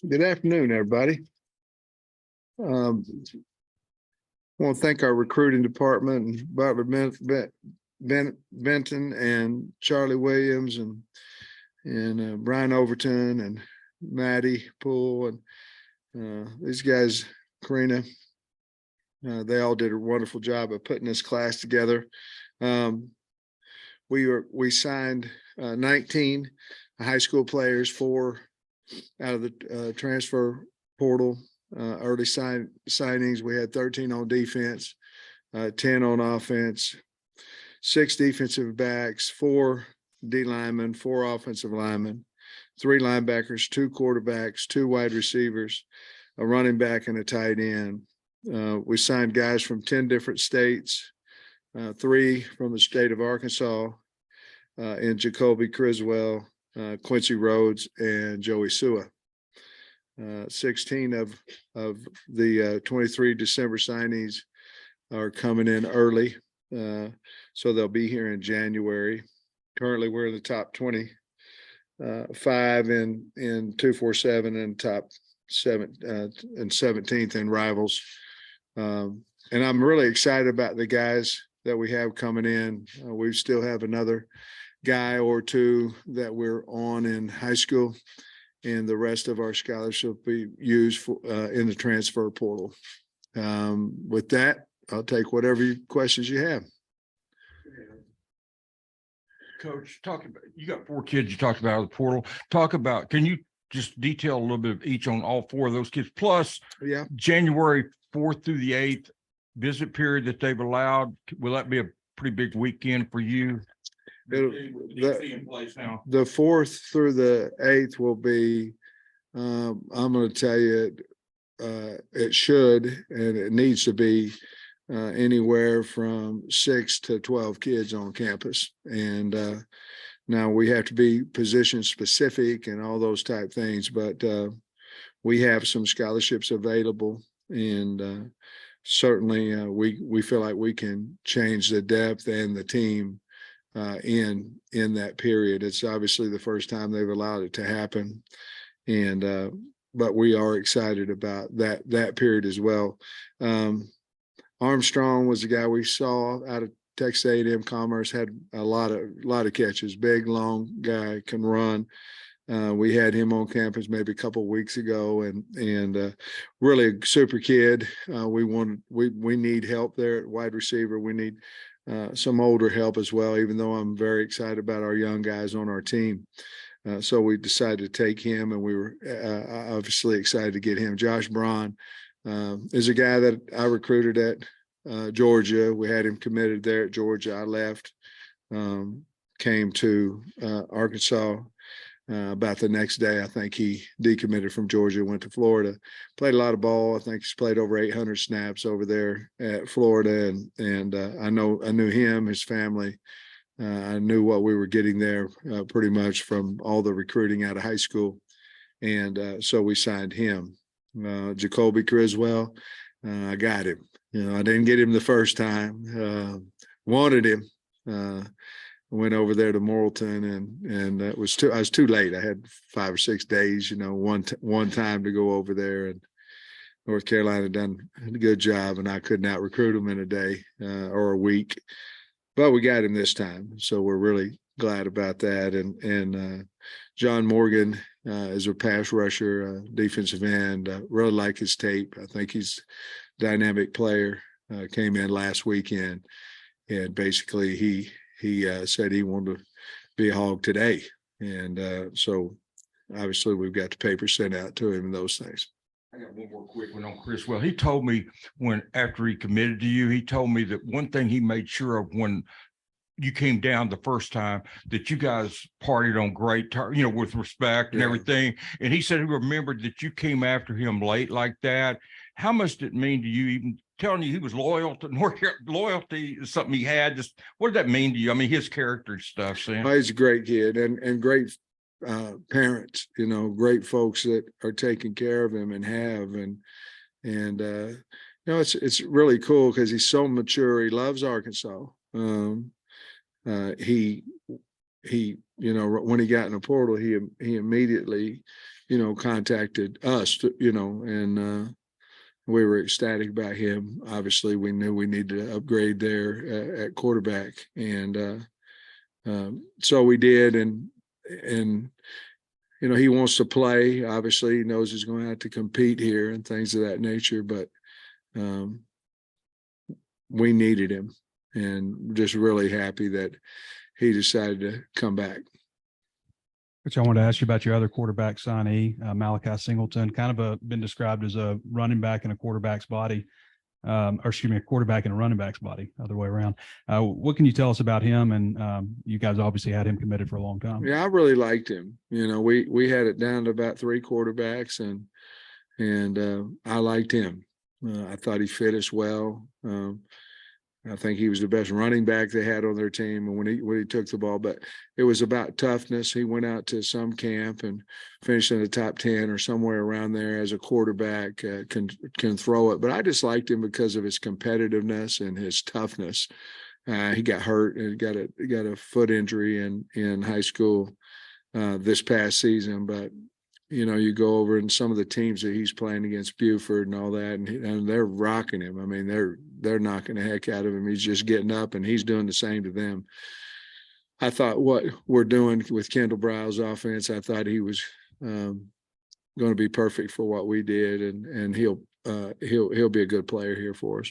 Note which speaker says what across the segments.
Speaker 1: Good afternoon, everybody. I want to thank our recruiting department and Butler Benton and Charlie Williams and Brian Overton and Maddie Poole and these guys, Karina. They all did a wonderful job of putting this class together. We signed 19 high school players, 4 out of the transfer portal. Early signings, we had 13 on defense, 10 on offense, 6 defensive backs, 4 D linemen, 4 offensive linemen, 3 linebackers, 2 quarterbacks, 2 wide receivers, a running back, and a tight end. We signed guys from 10 different states, 3 from the state of Arkansas, and Jacoby Criswell, Quincy Rhodes, and Joey Sua. 16 of the 23 December signees are coming in early, so they'll be here in January. Currently, we're in the top 25 in 247 and top 7 and 17th in rivals. And I'm really excited about the guys that we have coming in. We still have another guy or 2 that we're on in high school, and the rest of our scholarship will be used for, in the transfer portal. With that, I'll take whatever questions you have.
Speaker 2: Coach, you got 4 kids you talked about out of the portal. Can you just detail a little bit of each on all 4 of those kids? Plus, January 4th through the 8th visit period that they've allowed. Will that be a pretty big weekend for you?
Speaker 1: The 4th through the 8th will be, I'm going to tell you, it should, and it needs to be anywhere from 6 to 12 kids on campus. And now we have to be position specific and all those type things, but we have some scholarships available, and certainly we feel like we can change the depth and the team in that period. It's obviously the first time they've allowed it to happen, and but we are excited about that period as well. Armstrong was the guy we saw out of Texas A&M Commerce, had a lot of catches, big, long guy, can run. We had him on campus maybe a couple of weeks ago, and really a super kid. We need help there at wide receiver. We need some older help as well, even though I'm very excited about our young guys on our team. So we decided to take him, and we were obviously excited to get him. Josh Braun is a guy that I recruited at Georgia. We had him committed there at Georgia. I left, came to Arkansas. About the next day, I think he decommitted from Georgia, went to Florida, played a lot of ball. I think he's played over 800 snaps over there at Florida, and I knew him, his family. I knew what we were getting there pretty much from all the recruiting out of high school, and so we signed him. Jacoby Criswell, I got him. I didn't get him the first time. Wanted him. Went over there to Morrilton, and I was too late. I had 5 or 6 days, one time to go over there, and North Carolina done a good job, and I could not recruit him in a day or a week, but we got him this time, so we're really glad about that. And John Morgan is a pass rusher, defensive end. Really like his tape. I think he's a dynamic player. Came in last weekend, and basically he said he wanted to be a Hog today. And so obviously we've got the paper sent out to him and those things.
Speaker 2: I got one more quick one on Chris. Well, he told me after he committed to you, he told me that one thing he made sure of when you came down the first time, that you guys partied on great, with respect and everything. And he said he remembered that you came after him late like that. How much did it mean to you, even telling you he was loyal to North Carolina? Loyalty is something he had. Just what did that mean to you? I mean, his character and stuff, Sam.
Speaker 1: Oh, he's a great kid and great parents, great folks that are taking care of him and have. And it's really cool because he's so mature. He loves Arkansas. He he, when he got in the portal, he immediately, contacted us, and we were ecstatic about him. Obviously, we knew we needed to upgrade there at quarterback, and so we did. And he wants to play. Obviously, he knows he's going to have to compete here and things of that nature. But we needed him, and just really happy that he decided to come back.
Speaker 3: Which I wanted to ask you about your other quarterback signee, Malachi Singleton, kind of been described as a running back in a quarterback's body, a quarterback in a running back's body, other way around. What can you tell us about him? And you guys obviously had him committed for a long time.
Speaker 1: Yeah, I really liked him. We had it down to about 3 quarterbacks, and I liked him. I thought he fit us well. I think he was the best running back they had on their team when he took the ball. But it was about toughness. He went out to some camp and finished in the top 10 or somewhere around there as a quarterback, can throw it. But I just liked him because of his competitiveness and his toughness. He got hurt and got a foot injury in high school this past season. But you go over and some of the teams that he's playing against, Buford and all that, and they're rocking him. I mean, they're knocking the heck out of him. He's just getting up, and he's doing the same to them. I thought what we're doing with Kendall Brow's offense, I thought he was going to be perfect for what we did, and he'll be a good player here for us.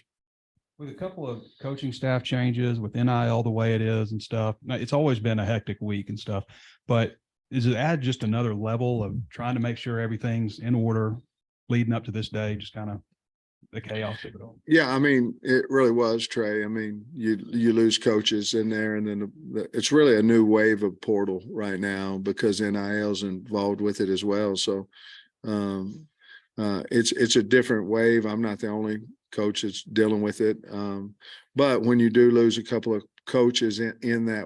Speaker 3: With a couple of coaching staff changes, with NIL the way it is and stuff, it's always been a hectic week and stuff, but is it add just another level of trying to make sure everything's in order leading up to this day, just kind of the chaos of it all?
Speaker 1: Yeah, I mean, it really was, Trey. I mean, you lose coaches in there, and then it's really a new wave of portal right now because NIL's involved with it as well. So it's a different wave. I'm not the only coach that's dealing with it. But when you do lose a couple of coaches in that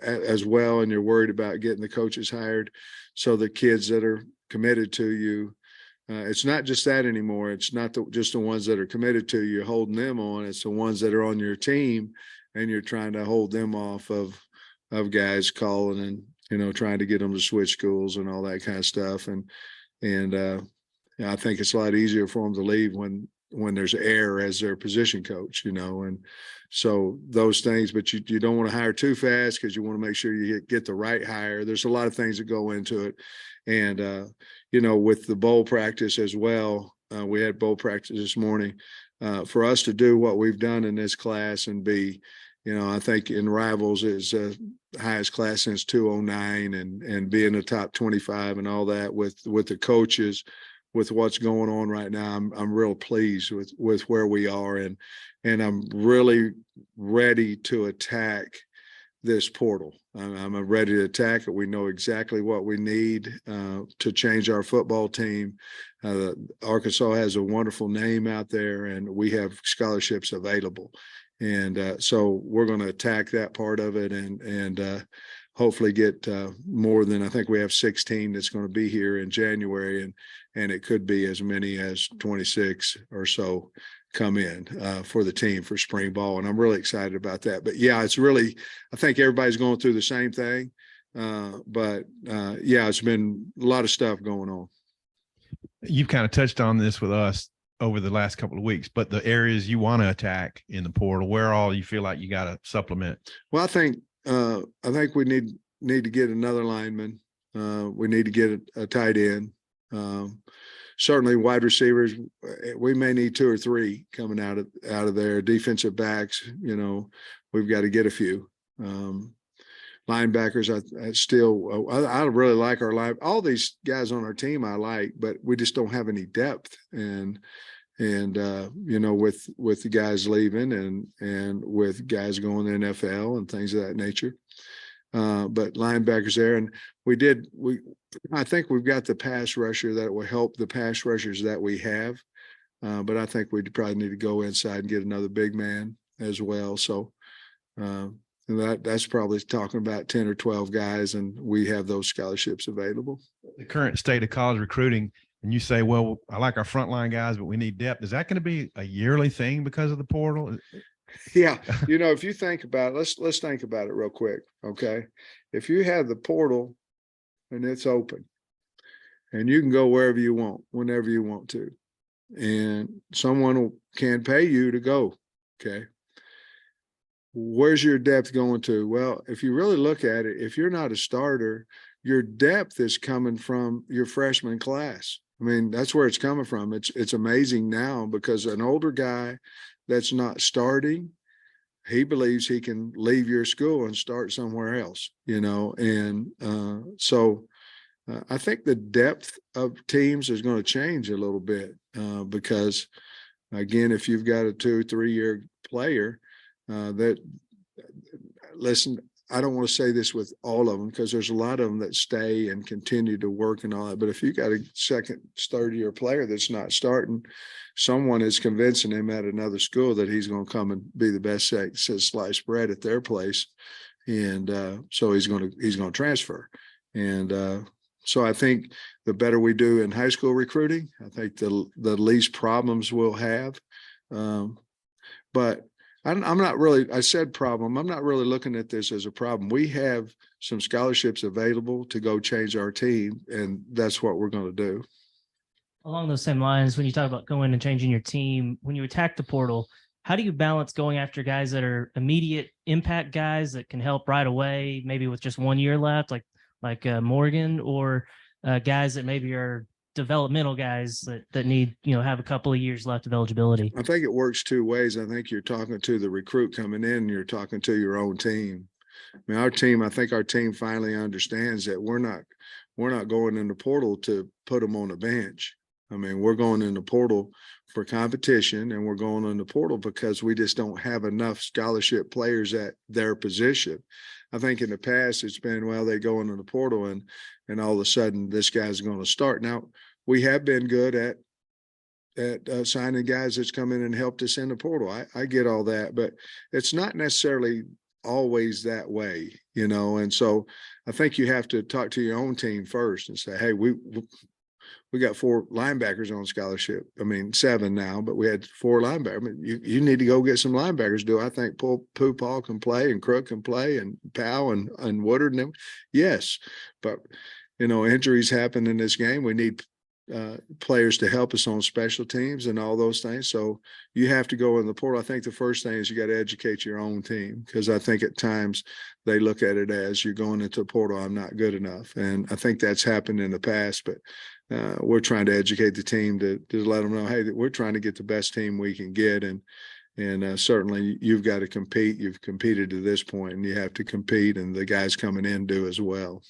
Speaker 1: as well, and you're worried about getting the coaches hired, so the kids that are committed to you, it's not just that anymore. It's not just the ones that are committed to you, holding them on. It's the ones that are on your team, and you're trying to hold them off of guys calling and trying to get them to switch schools and all that kind of stuff. And I think it's a lot easier for them to leave when there's air as their position coach, and so those things, but you don't want to hire too fast because you want to make sure you get the right hire. There's a lot of things that go into it. And, with the bowl practice as well, we had bowl practice this morning. For us to do what we've done in this class and be, I think in rivals is the highest class since 2009 and be in the top 25 and all that with the coaches, with what's going on right now. I'm real pleased with where we are, and I'm really ready to attack this portal. I'm ready to attack it. We know exactly what we need to change our football team. Arkansas has a wonderful name out there, and we have scholarships available. And so we're going to attack that part of it and hopefully get more than, I think we have 16 that's going to be here in January, and it could be as many as 26 or so come in for the team for spring ball. And I'm really excited about that. But yeah, it's really, I think everybody's going through the same thing. But it's been a lot of stuff going on.
Speaker 4: You've kind of touched on this with us over the last couple of weeks, but the areas you want to attack in the portal, where all you feel like you got to supplement?
Speaker 1: Well, I think we need to get another lineman. We need to get a tight end. Certainly wide receivers, we may need 2 or 3 coming out of there. Defensive backs, we've got to get a few. Linebackers, I really like our line. All these guys on our team I like, but we just don't have any depth. And with the guys leaving and with guys going to the NFL and things of that nature. But linebackers there, and I think we've got the pass rusher that will help the pass rushers that we have. But I think we probably need to go inside and get another big man as well. So that's probably talking about 10 or 12 guys, and we have those scholarships available.
Speaker 4: The current state of college recruiting, and you say, well, I like our frontline guys, but we need depth. Is that going to be a yearly thing because of the portal?
Speaker 1: Yeah, if you think about it, let's think about it real quick. Okay. If you have the portal and it's open and you can go wherever you want, whenever you want to, and someone can pay you to go. Okay. Where's your depth going to? Well, if you really look at it, if you're not a starter, your depth is coming from your freshman class. I mean, that's where it's coming from. It's amazing now because an older guy that's not starting, he believes he can leave your school and start somewhere else, and so I think the depth of teams is going to change a little bit because, again, if you've got a 2-3 year player that, listen, I don't want to say this with all of them because there's a lot of them that stay and continue to work and all that. But if you got a second, third year player that's not starting, someone is convincing him at another school that he's going to come and be the best sliced bread at their place. And so he's going to transfer. And so I think the better we do in high school recruiting, I think the least problems we'll have. But I'm not really, I said problem. I'm not really looking at this as a problem. We have some scholarships available to go change our team, and that's what we're going to do.
Speaker 5: Along those same lines, when you talk about going and changing your team, when you attack the portal, how do you balance going after guys that are immediate impact guys that can help right away, maybe with just 1 year left, like Morgan, or guys that maybe are developmental guys that need, have a couple of years left of eligibility?
Speaker 1: I think it works two ways. I think you're talking to the recruit coming in, and you're talking to your own team. I mean, I think our team finally understands that we're not going in the portal to put them on a bench. I mean, we're going in the portal for competition, and we're going in the portal because we just don't have enough scholarship players at their position. I think in the past it's been, well, they go into the portal and all of a sudden this guy's going to start. Now, we have been good at signing guys that's come in and helped us in the portal. I get all that, but it's not necessarily always that way, and so I think you have to talk to your own team first and say, hey, we got 4 linebackers on scholarship. I mean, 7 now, but we had 4 linebackers. I mean, you need to go get some linebackers. Do I think Paul can play and Crook can play and Powell and Woodard and them? Yes, but injuries happen in this game. We need players to help us on special teams and all those things. So you have to go in the portal. I think the first thing is you got to educate your own team, because I think at times they look at it as, you're going into the portal, I'm not good enough. And I think that's happened in the past, but we're trying to educate the team to let them know, hey, we're trying to get the best team we can get. And certainly you've got to compete. You've competed to this point and you have to compete, and the guys coming in do as well.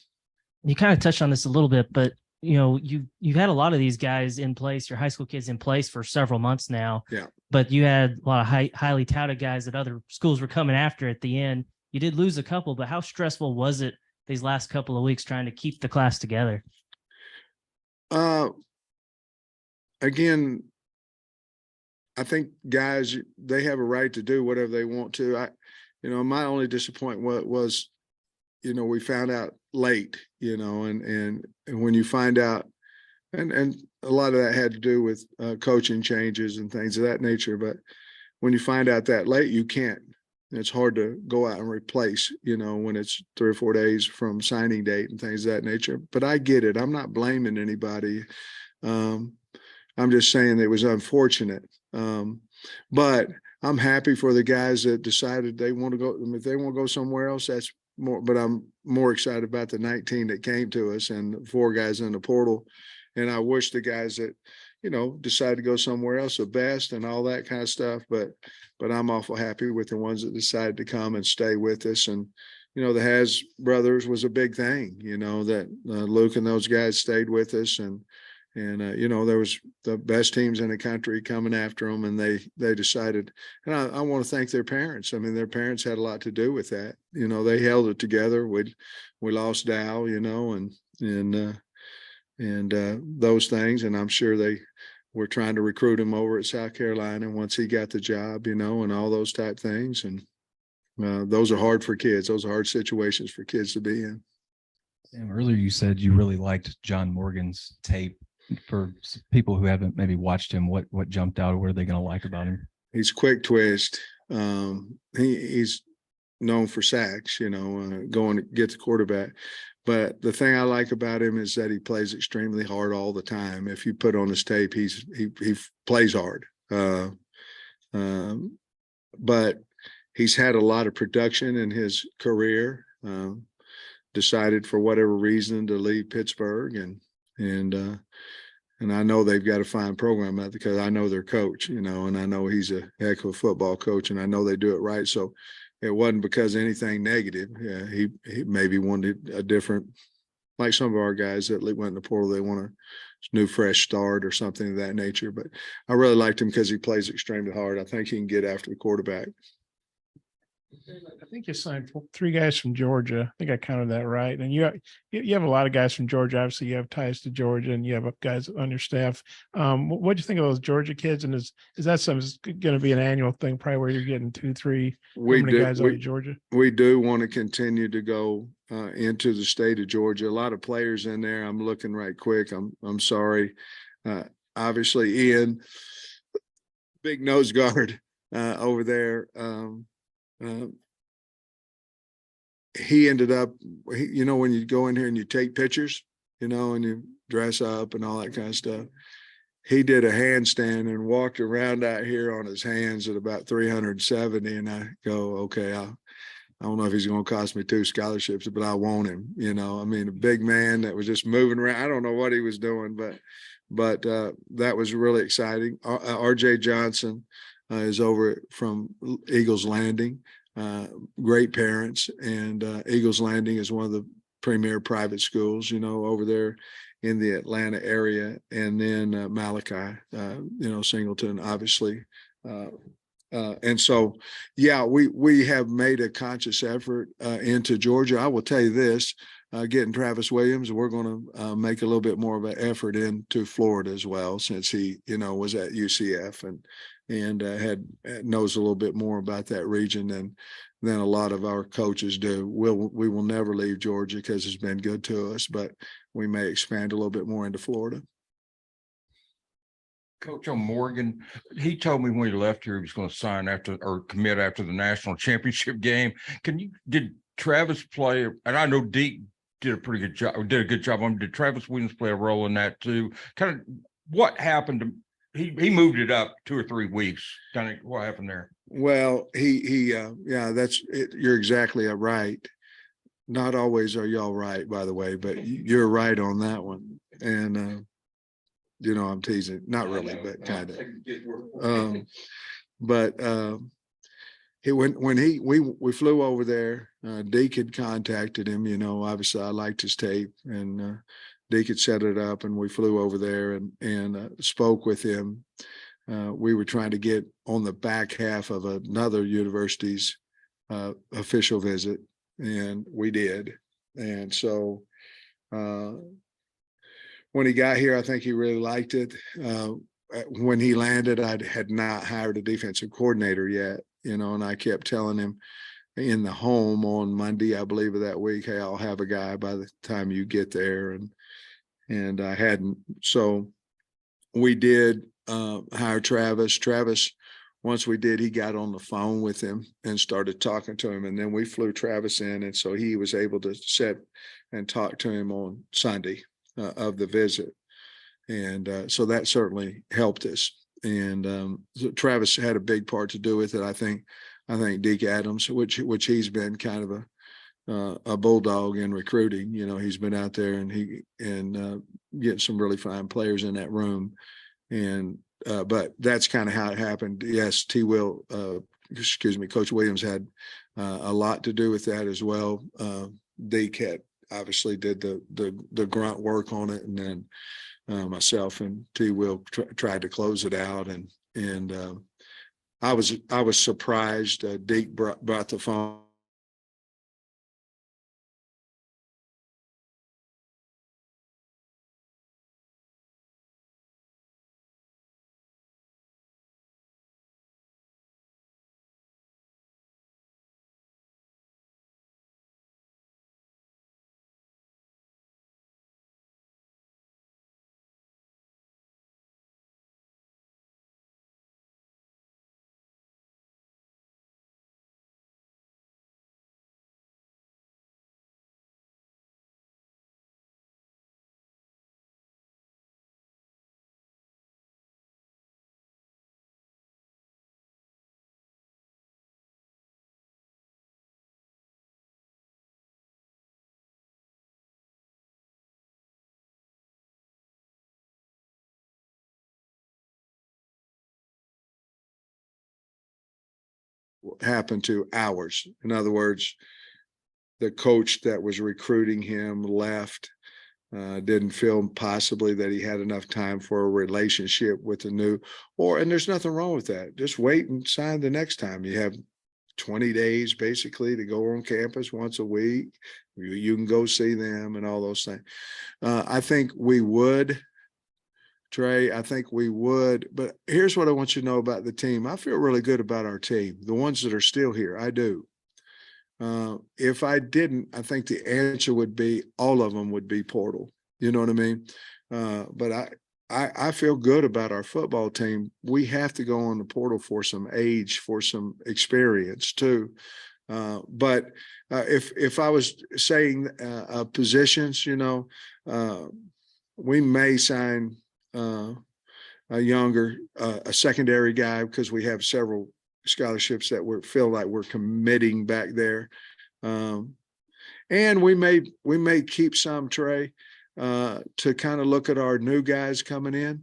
Speaker 1: You
Speaker 5: kind of touched on this a little bit, but you've had a lot of these guys in place, your high school kids in place for several months now.
Speaker 1: Yeah.
Speaker 5: But you had a lot of highly touted guys that other schools were coming after at the end. You did lose a couple, but how stressful was it these last couple of weeks trying to keep the class together?
Speaker 1: Again, I think guys, they have a right to do whatever they want to. My only disappointment was, we found out late, and when you find out, and a lot of that had to do with coaching changes and things of that nature. But when you find out that late, it's hard to go out and replace, when it's 3 or 4 days from signing date and things of that nature. But I get it. I'm not blaming anybody. I'm just saying it was unfortunate. But I'm happy for the guys that decided they want to go. If they want to go somewhere else, that's more. But I'm more excited about the 19 that came to us and 4 guys in the portal. And I wish the guys that, decide to go somewhere else the best and all that kind of stuff. But I'm awful happy with the ones that decided to come and stay with us. And, the Has brothers was a big thing, that Luke and those guys stayed with us. And there was the best teams in the country coming after them, and they decided. And I want to thank their parents. I mean, their parents had a lot to do with that. They held it together. We lost Dow, and those things. And I'm sure they were trying to recruit him over at South Carolina once he got the job, and all those type things. And those are hard for kids. Those are hard situations for kids to be in.
Speaker 3: Sam, earlier you said you really liked John Morgan's tape. For people who haven't maybe watched him, what jumped out, or what are they going to like about him?
Speaker 1: He's quick twist. He's known for sacks, going to get the quarterback. But the thing I like about him is that he plays extremely hard all the time. If you put on his tape, he plays hard. But he's had a lot of production in his career. Decided for whatever reason to leave Pittsburgh, and I know they've got a fine program out there because I know their coach, and I know he's a heck of a football coach, and I know they do it right. So it wasn't because of anything negative. Yeah, he maybe wanted a different, like some of our guys that went in the portal, they want a new fresh start or something of that nature. But I really liked him because he plays extremely hard. I think he can get after the quarterback.
Speaker 6: I think you signed 3 guys from Georgia. I think I counted that right. And you have a lot of guys from Georgia. Obviously, you have ties to Georgia, and you have guys on your staff. What do you think of those Georgia kids? And is that something that's going to be an annual thing, probably where you're getting 2, 3 guys out of Georgia?
Speaker 1: We do want to continue to go into the state of Georgia. A lot of players in there. I'm looking right quick. I'm sorry. Obviously, Ian, big nose guard over there. He ended up, when you go in here and you take pictures, and you dress up and all that kind of stuff, he did a handstand and walked around out here on his hands at about 370. And I go, okay, I don't know if he's going to cost me 2 scholarships, but I want him. A big man that was just moving around. I don't know what he was doing, but that was really exciting. RJ Johnson is over from Eagles Landing. Great parents, and Eagles Landing is one of the premier private schools, over there in the Atlanta area. And then Malachi, Singleton, obviously. And so, yeah, we have made a conscious effort into Georgia. I will tell you this, getting Travis Williams, we're going to make a little bit more of an effort into Florida as well, since he, was at UCF and knows a little bit more about that region than a lot of our coaches do. We will never leave Georgia because it's been good to us, but we may expand a little bit more into Florida.
Speaker 2: Coach on Morgan, he told me when he left here he was going to sign commit after the national championship game. Did Travis play? And I know Deke did a good job. Did Travis Williams play a role in that too? Kind of what happened to? He moved it up 2 or 3 weeks. Kind of what happened there?
Speaker 1: Well, that's it. You're exactly right. Not always are y'all right, by the way, but you're right on that one. And I'm teasing, not really, but kind of. We flew over there, Deke had contacted him. Obviously I liked his tape, and Deke had set it up, and we flew over there and spoke with him. We were trying to get on the back half of another university's official visit, and we did. And so when he got here, I think he really liked it. When he landed, I had not hired a defensive coordinator yet, and I kept telling him in the home on Monday, I believe, of that week, hey, I'll have a guy by the time you get there. And I hadn't. So we did hire Travis. Travis, once we did, he got on the phone with him and started talking to him. And then we flew Travis in. And so he was able to sit and talk to him on Sunday of the visit. And so that certainly helped us. And so Travis had a big part to do with it. I think Deke Adams, which he's been kind of a bulldog in recruiting. He's been out there and getting some really fine players in that room. And but that's kind of how it happened. Yes, Coach Williams had a lot to do with that as well. Deke had obviously did the grunt work on it, and then myself and T. Will tried to close it out. And I was surprised. Deke brought the phone happened to ours. In other words, the coach that was recruiting him left, didn't feel possibly that he had enough time for a relationship with the new, and there's nothing wrong with that. Just wait and sign the next time. You have 20 days basically to go on campus once a week. You can go see them and all those things. I think we would, Trey, I think we would, but here's what I want you to know about the team. I feel really good about our team, the ones that are still here. I do. If I didn't, I think the answer would be all of them would be portal. You know what I mean? But I feel good about our football team. We have to go on the portal for some age, for some experience too. But if I was saying positions, we may sign a secondary guy because we have several scholarships that we feel like we're committing back there. And we may keep some, Trey, to kind of look at our new guys coming in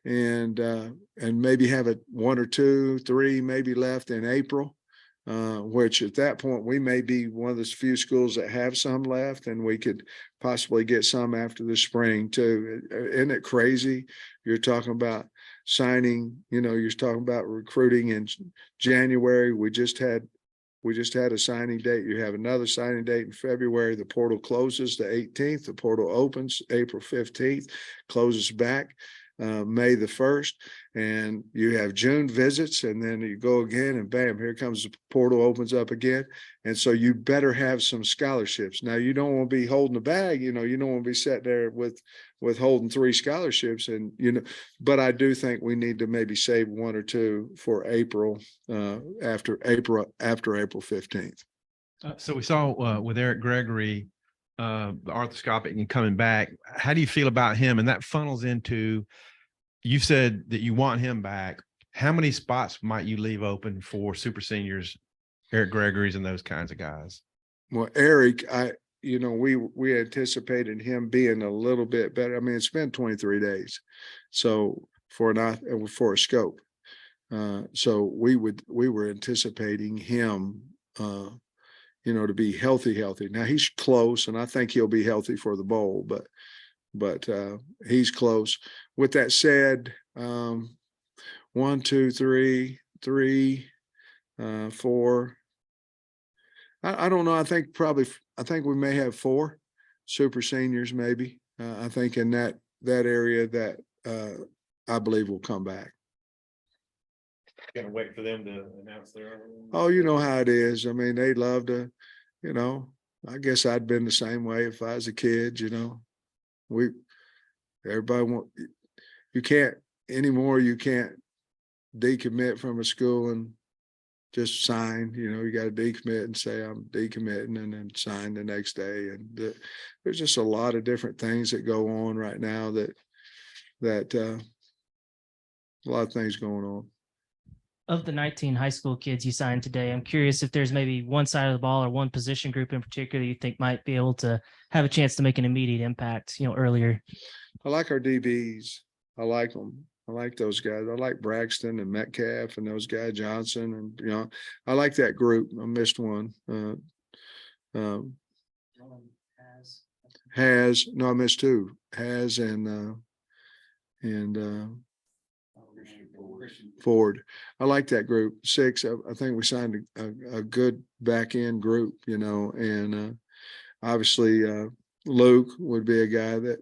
Speaker 1: and maybe have one or two, three maybe left in April, which at that point we may be one of the few schools that have some left, and we could possibly get some after the spring too. Isn't it crazy? You're talking about signing, you're talking about recruiting in January. We just had a signing date. You have another signing date in February. The portal closes the 18th. The portal opens April 15th, closes back May the 1st. And you have June visits, and then you go again, and bam, here comes the portal opens up again. And so you better have some scholarships. Now, you don't want to be holding the bag, you don't want to be sat there with holding 3 scholarships. And, but I do think we need to maybe save 1 or 2 for April, after April 15th.
Speaker 4: So we saw with Eric Gregory, the arthroscopic and coming back. How do you feel about him? And that funnels into, you said that you want him back. How many spots might you leave open for super seniors, Eric Gregory's and those kinds of guys? Well,
Speaker 1: Eric, we anticipated him being a little bit better. I mean, it's been 23 days. So for a scope. So we were anticipating him, to be healthy. Now he's close, and I think he'll be healthy for the bowl, but he's close. With that said, 1, 2, 3, 4. I don't know. I think we may have 4 super seniors, maybe. I think in that area that I believe will come back.
Speaker 4: Gonna wait for them to announce their own.
Speaker 1: Oh, you know how it is. I mean, they love to, I guess I'd been the same way if I was a kid, you can't anymore. You can't decommit from a school and just sign, you got to decommit and say I'm decommitting and then sign the next day. And there's just a lot of different things that go on right now that a lot of things going on.
Speaker 5: Of the 19 high school kids you signed today, I'm curious if there's maybe one side of the ball or one position group in particular you think might be able to have a chance to make an immediate impact, earlier.
Speaker 1: I like our DBs. I like them. I like those guys. I like Braxton and Metcalf and those guys, Johnson. And, I like that group. I missed one. I missed 2. Has and Ford. I like that group. 6. I think we signed a good back end group, and obviously Luke would be a guy that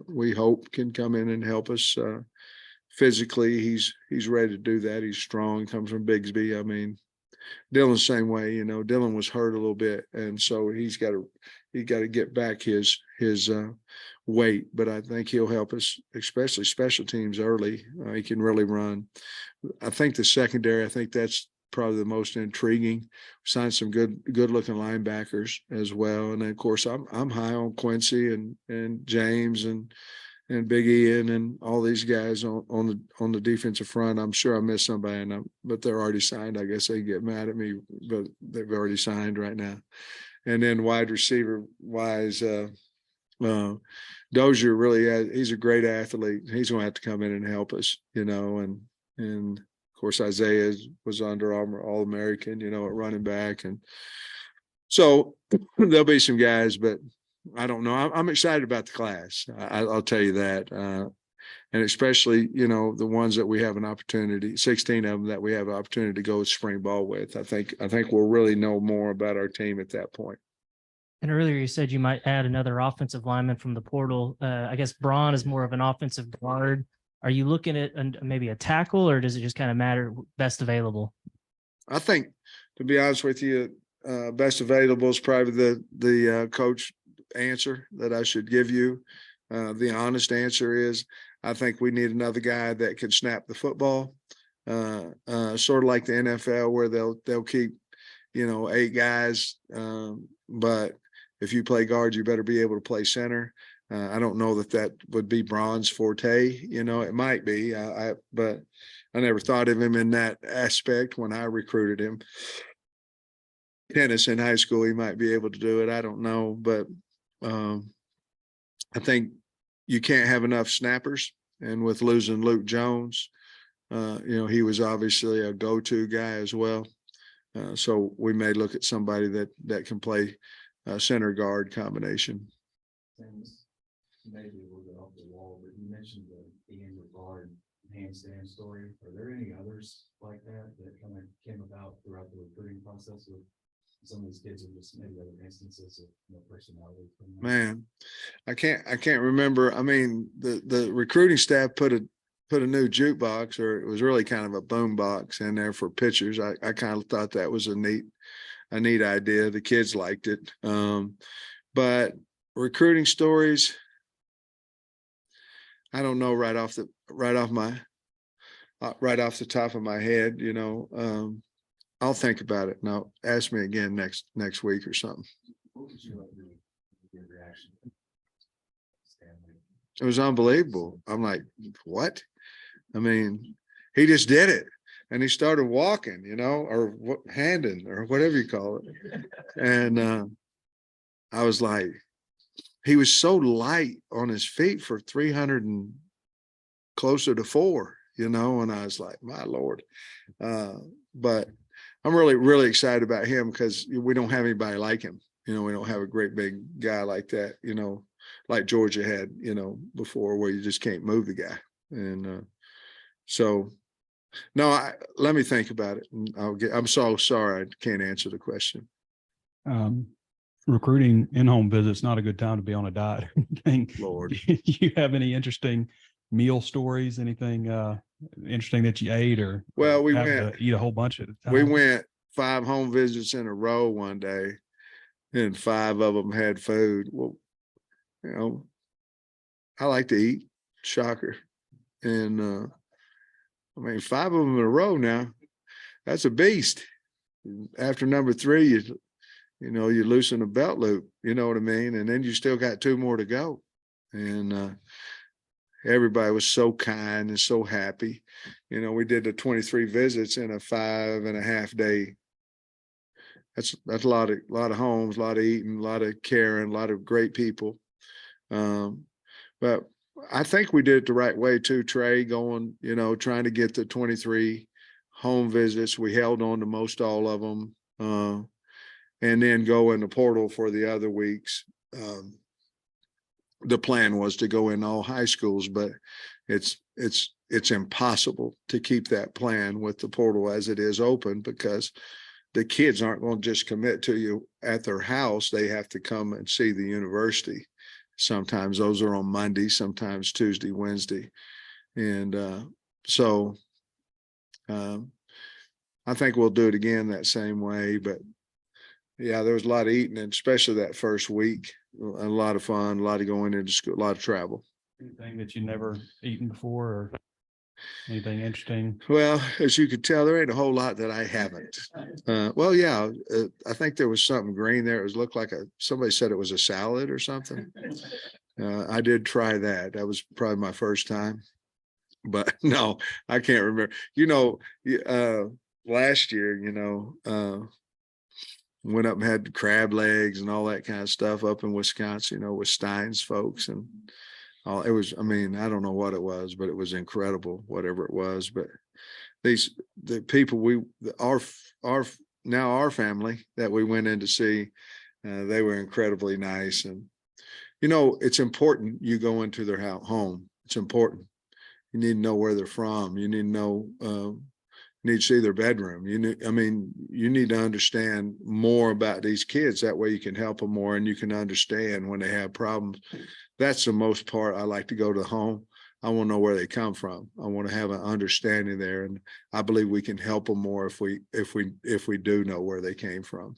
Speaker 1: we hope can come in and help us. Physically, he's ready to do that. He's strong, comes from Bigsby. I mean, Dylan's the same way, Dylan was hurt a little bit, and so he's got to get back his weight, but I think he'll help us, especially special teams early. He can really run. I think the secondary, I think that's probably the most intriguing. We signed some good looking linebackers as well. And then of course I'm high on Quincy and James and Big Ian and all these guys on the defensive front. I'm sure I missed somebody, but they're already signed. I guess they get mad at me, but they've already signed right now. And then wide receiver wise, Dozier really he's a great athlete. He's going to have to come in and help us, and Of course, Isaiah was Under Armour All-American, at running back. And so there'll be some guys, but I don't know. I'm excited about the class. I'll tell you that. And especially, the ones that we have an opportunity, 16 of them that we have an opportunity to go spring ball with. I think we'll really know more about our team at that point.
Speaker 5: And earlier you said you might add another offensive lineman from the portal. I guess Braun is more of an offensive guard. Are you looking at maybe a tackle, or does it just kind of matter best available?
Speaker 1: I think, to be honest with you, best available is probably the coach answer that I should give you. The honest answer is I think we need another guy that can snap the football, sort of like the NFL, where they'll keep, 8 guys. But if you play guard, you better be able to play center. I don't know that would be Braun's forte. It might be, but I never thought of him in that aspect when I recruited him. Tennis in high school, he might be able to do it. I don't know, but I think you can't have enough snappers. And with losing Luke Jones, he was obviously a go-to guy as well. So we may look at somebody that can play center guard combination.
Speaker 7: Maybe a little bit off the wall, but you mentioned the Ian Regard handstand story. Are there any others like that kind of came about throughout the recruiting process with some of these kids, or just maybe other instances of personality?
Speaker 1: Man, I can't remember. I mean, the recruiting staff put a new jukebox, or it was really kind of a boom box in there for pitchers. I kind of thought that was a neat idea. The kids liked it. But recruiting stories, I don't know right off the top of my head. I'll think about it. Now ask me again next week or something.
Speaker 7: What was your reaction?
Speaker 1: It was unbelievable. I'm like, what? I mean, he just did it. And he started walking, or handing, or whatever you call it. And I was like, he was so light on his feet for 300 and closer to 4, and I was like, my Lord. But I'm really, really excited about him because we don't have anybody like him. We don't have a great big guy like that, like Georgia had, before, where you just can't move the guy. And so, no, let me think about it. And I'm so sorry I can't answer the question.
Speaker 3: Recruiting in-home visits, not a good time to be on a diet.
Speaker 1: Lord.
Speaker 3: Do you have any interesting meal stories? Anything interesting that you ate, or
Speaker 1: well, we
Speaker 3: have
Speaker 1: went
Speaker 3: to eat a whole bunch at a time?
Speaker 1: We went 5 home visits in a row one day, and 5 of them had food. Well, I like to eat. Shocker. And 5 of them in a row now, that's a beast. After number 3, you loosen a belt loop, you know what I mean? And then you still got 2 more to go. And everybody was so kind and so happy. We did the 23 visits in a 5.5 day. That's a lot of homes, a lot of eating, a lot of caring, a lot of great people. But I think we did it the right way too, Trey, going, trying to get the 23 home visits. We held on to most all of them. And then go in the portal for the other weeks. The plan was to go in all high schools, but it's impossible to keep that plan with the portal as it is open, because the kids aren't going to just commit to you at their house. They have to come and see the university. Sometimes those are on Monday, sometimes Tuesday, Wednesday. And so I think we'll do it again that same way, but yeah, there was a lot of eating, and especially that first week, a lot of fun, a lot of going into school, a lot of travel.
Speaker 3: Anything that you never eaten before, or anything interesting?
Speaker 1: Well, as you could tell, there ain't a whole lot that I haven't. I think there was something green there. It looked like somebody said it was a salad or something. I did try that. That was probably my first time, but no, I can't remember. Last year, went up and had crab legs and all that kind of stuff up in Wisconsin, with Stein's folks. And it was, I mean, I don't know what it was, but it was incredible, whatever it was. But the people our family that we went in to see, they were incredibly nice. And, it's important you go into their home. It's important. You need to know where they're from. You need to know, you need to see their bedroom. You need to understand more about these kids. That way you can help them more and you can understand when they have problems. That's the most part. I like to go to the home. I want to know where they come from. I want to have an understanding there. And I believe we can help them more if we do know where they came from.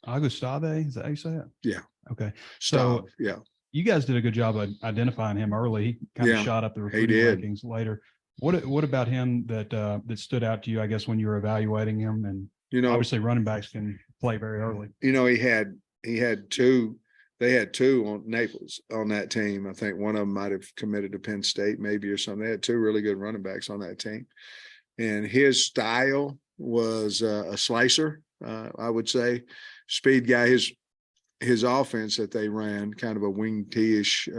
Speaker 3: Augustave, is that how you say it?
Speaker 1: Yeah.
Speaker 3: Okay.
Speaker 1: So,
Speaker 3: So
Speaker 1: yeah.
Speaker 3: you guys did a good job of identifying him early. He kind of
Speaker 1: Yeah,
Speaker 3: shot up the
Speaker 1: he
Speaker 3: recruiting
Speaker 1: did.
Speaker 3: rankings later. What about him that stood out to you, I guess, when you were evaluating him? And obviously running backs can play very early.
Speaker 1: He had two. They had two on Naples on that team. I think one of them might have committed to Penn State maybe or something. They had two really good running backs on that team. And his style was a slicer, I would say. Speed guy. His offense that they ran, kind of a wing T-ish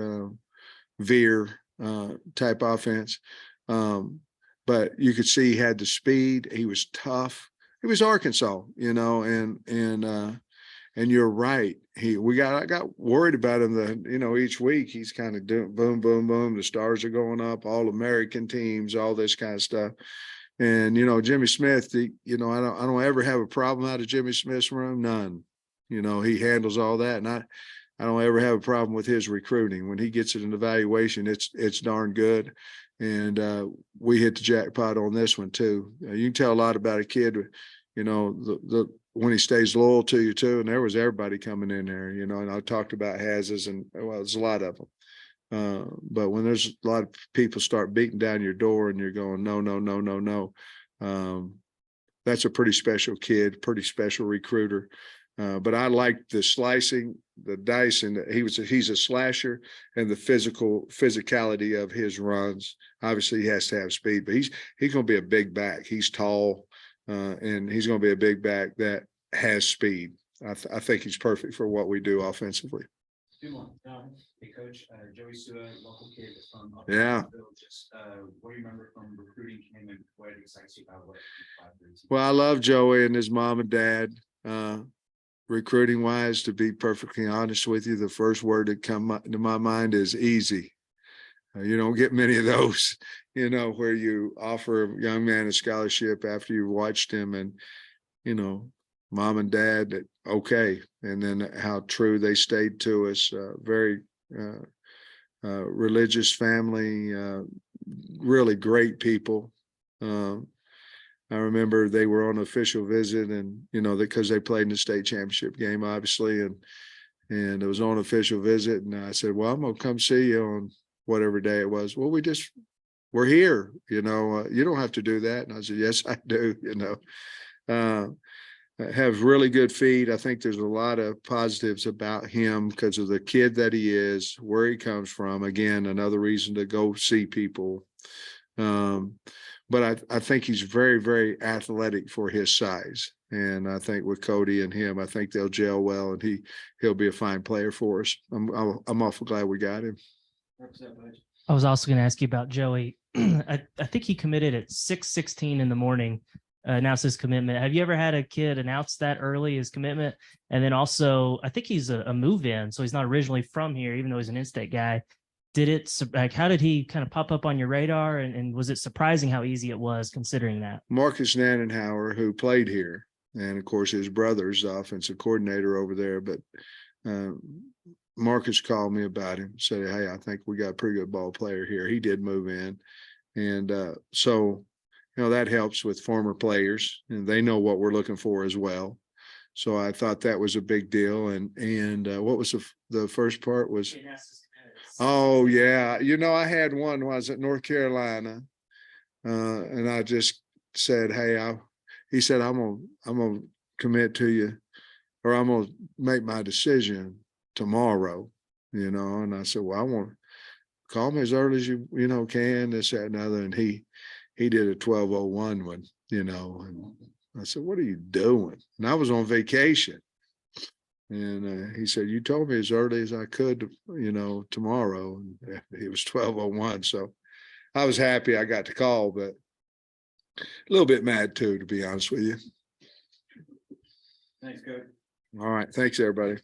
Speaker 1: veer type offense. But you could see he had the speed. He was tough. He was Arkansas, and you're right. I got worried about him each week he's kind of doing boom, boom, boom. The stars are going up, all American teams, all this kind of stuff. And, Jimmy Smith, I don't ever have a problem out of Jimmy Smith's room. None. He handles all that. And I don't ever have a problem with his recruiting. When he gets it in evaluation, it's darn good. And we hit the jackpot on this one too. You can tell a lot about a kid, when he stays loyal to you too. And there was everybody coming in there, and I talked about Hazes and there's a lot of them. But when there's a lot of people start beating down your door and you're going, no, no, no, no, no. That's a pretty special kid, pretty special recruiter. But I like the slicing, the dice, and he's a slasher, and the physicality of his runs. Obviously, he has to have speed, but he's going to be a big back. He's tall, and he's going to be a big back that has speed. I think he's perfect for what we do offensively.
Speaker 7: Hey, Coach, Joey Sua, local kid from up
Speaker 1: Yeah.
Speaker 7: Just what do you remember from recruiting him and what excites you about what?
Speaker 1: Well, I love Joey and his mom and dad. Recruiting wise, to be perfectly honest with you, the first word that come to my mind is easy. You don't get many of those, where you offer a young man a scholarship after you've watched him and, mom and dad, okay. And then how true they stayed to us. Very religious family, really great people. I remember they were on an official visit and, because they played in the state championship game, obviously. And it was on official visit. And I said, well, I'm going to come see you on whatever day it was. Well, we're here, you don't have to do that. And I said, yes, I do, have really good feet. I think there's a lot of positives about him because of the kid that he is, where he comes from. Again, another reason to go see people. But I think he's very, very athletic for his size. And I think with Cody and him, I think they'll gel well, and he'll be a fine player for us. I'm awful glad we got him.
Speaker 5: I was also going to ask you about Joey. I think he committed at 6:16 in the morning, announced his commitment. Have you ever had a kid announce that early, his commitment? And then also, I think he's a move-in, so he's not originally from here, even though he's an in-state guy. How did he kind of pop up on your radar? And was it surprising how easy it was considering that?
Speaker 1: Marcus Nannenhauer, who played here, and of course his brother's the offensive coordinator over there, but Marcus called me about him, said, hey, I think we got a pretty good ball player here. He did move in. And so, that helps with former players, and they know what we're looking for as well. So I thought that was a big deal. And what was the first part was, oh yeah. I had one when I was at North Carolina, and I just said, hey, he said, I'm going to commit to you, or I'm going to make my decision tomorrow, and I said, well, I want to call me as early as you can, this, that, and other. And he did a 12:01 one, and I said, what are you doing? And I was on vacation. And he said, you told me as early as I could, tomorrow. And it was 12:01. So I was happy I got the call, but a little bit mad too, to be honest with you.
Speaker 7: Thanks, Coach.
Speaker 1: All right. Thanks, everybody.